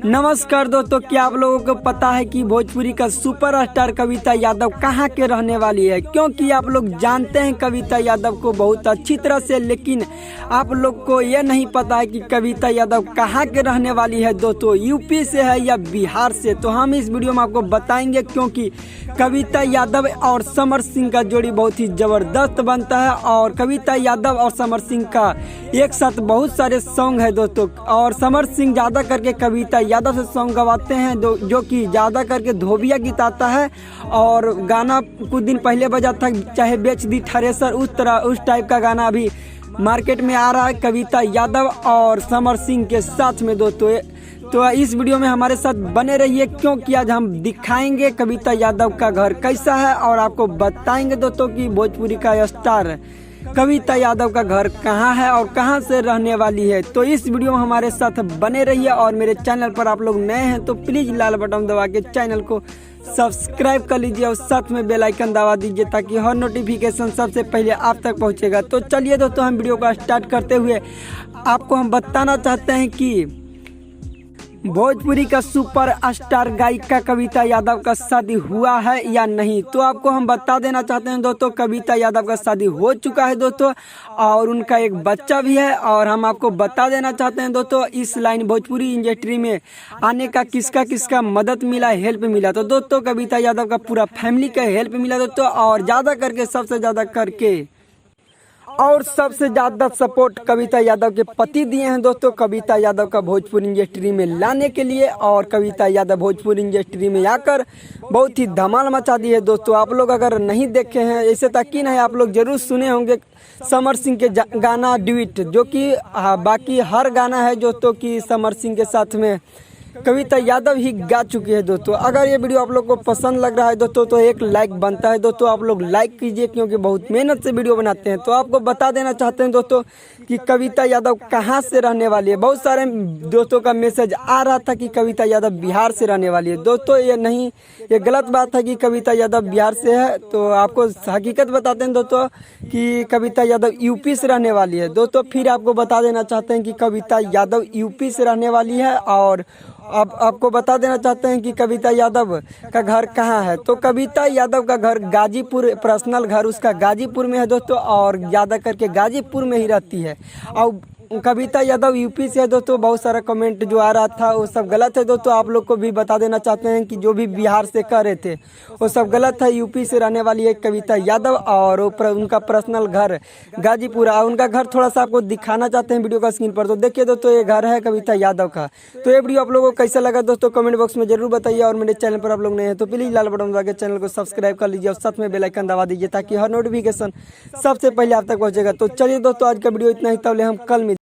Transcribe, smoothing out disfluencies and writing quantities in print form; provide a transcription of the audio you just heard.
नमस्कार दोस्तों, क्या आप लोगों को पता है कि भोजपुरी का सुपरस्टार कविता यादव कहाँ के रहने वाली है? क्योंकि आप लोग जानते हैं कविता यादव को बहुत अच्छी तरह से, लेकिन आप लोग को यह नहीं पता है कि कविता यादव कहाँ के रहने वाली है। दोस्तों यूपी से है या बिहार से, तो हम इस वीडियो में आपको बताएंगे। क्योंकि कविता यादव और समर सिंह का जोड़ी बहुत ही जबरदस्त बनता है और कविता यादव और समर सिंह का एक साथ बहुत सारे सॉन्ग है दोस्तों। और समर सिंह ज़्यादा करके कविता यादव से सॉन्ग गवाते हैं, जो कि ज़्यादा करके धोबिया गीत आता है। और गाना कुछ दिन पहले बजा था, चाहे बेच दी थ्रेसर, उस टाइप का गाना अभी मार्केट में आ रहा है कविता यादव और समर सिंह के साथ में दोस्तों। तो इस वीडियो में हमारे साथ बने रहिए, क्योंकि आज हम दिखाएंगे कविता यादव का घर कैसा है और आपको बताएंगे दोस्तों कि भोजपुरी का स्टार कविता यादव का घर कहाँ है और कहाँ से रहने वाली है। तो इस वीडियो में हमारे साथ बने रहिए और मेरे चैनल पर आप लोग नए हैं तो प्लीज़ लाल बटन दबा के चैनल को सब्सक्राइब कर लीजिए और साथ में बेल आइकन दबा दीजिए ताकि हर नोटिफिकेशन सबसे पहले आप तक पहुंचेगा। तो चलिए दोस्तों, हम वीडियो को स्टार्ट करते हुए आपको हम बताना चाहते हैं कि भोजपुरी का सुपर स्टार गायिका कविता यादव का शादी हुआ है या नहीं। तो आपको हम बता देना चाहते हैं दोस्तों, कविता यादव का शादी हो चुका है दोस्तों और उनका एक बच्चा भी है। और हम आपको बता देना चाहते हैं दोस्तों, इस लाइन भोजपुरी इंडस्ट्री में आने का किसका किसका मदद मिला, हेल्प मिला। तो दोस्तों कविता यादव का पूरा फैमिली का हेल्प मिला दोस्तों, और ज़्यादा करके सबसे ज़्यादा सपोर्ट कविता यादव के पति दिए हैं दोस्तों, कविता यादव का भोजपुरी इंडस्ट्री में लाने के लिए। और कविता यादव भोजपुरी इंडस्ट्री में आकर बहुत ही धमाल मचा दी है दोस्तों। आप लोग अगर नहीं देखे हैं, ऐसे यकीन है आप लोग जरूर सुने होंगे समर सिंह के गाना ड्यूट, जो कि बाकी हर गाना है दोस्तों कि समर सिंह के साथ में कविता यादव ही गा चुकी है दोस्तों। अगर ये वीडियो आप लोग को पसंद लग रहा है दोस्तों तो एक लाइक बनता है दोस्तों, आप लोग लाइक कीजिए क्योंकि बहुत मेहनत से वीडियो बनाते हैं। तो आपको बता देना चाहते हैं दोस्तों कि कविता यादव कहाँ से रहने वाली है। बहुत सारे दोस्तों का मैसेज आ रहा था कि कविता यादव बिहार से रहने वाली है। दोस्तों ये नहीं, ये गलत बात है कि कविता यादव बिहार से है। तो आपको हकीकत बताते हैं दोस्तों कि कविता यादव यूपी से रहने वाली है दोस्तों। फिर आपको बता देना चाहते हैं कि कविता यादव यूपी से रहने वाली है। और अब आपको बता देना चाहते हैं कि कविता यादव का घर कहाँ है। तो कविता यादव का घर गाजीपुर, पर्सनल घर उसका गाजीपुर में है दोस्तों, और ज़्यादा करके गाजीपुर में ही रहती है। और कविता यादव यूपी से है दोस्तों। बहुत सारा कमेंट जो आ रहा था वो सब गलत है दोस्तों। आप लोग को भी बता देना चाहते हैं कि जो भी बिहार से कह रहे थे वो सब गलत है। यूपी से रहने वाली है कविता यादव और उनका पर्सनल घर गाजीपुर। उनका घर थोड़ा सा आपको दिखाना चाहते हैं वीडियो का स्क्रीन पर। तो देखिए दोस्तों, ये घर है कविता यादव का। तो ये वीडियो आप लोगों को कैसा लगा दोस्तों कमेंट बॉक्स में जरूर बताइए। और मेरे चैनल पर आप लोग नए हैं तो प्लीज़ लाल बटन दबा के चैनल को सब्सक्राइब कर लीजिए और साथ में बेल आइकन दबा दीजिए ताकि हर नोटिफिकेशन सबसे पहले आप तक पहुँचेगा। तो चलिए दोस्तों, आज का वीडियो इतना ही, तब हम कल मिलेंगे।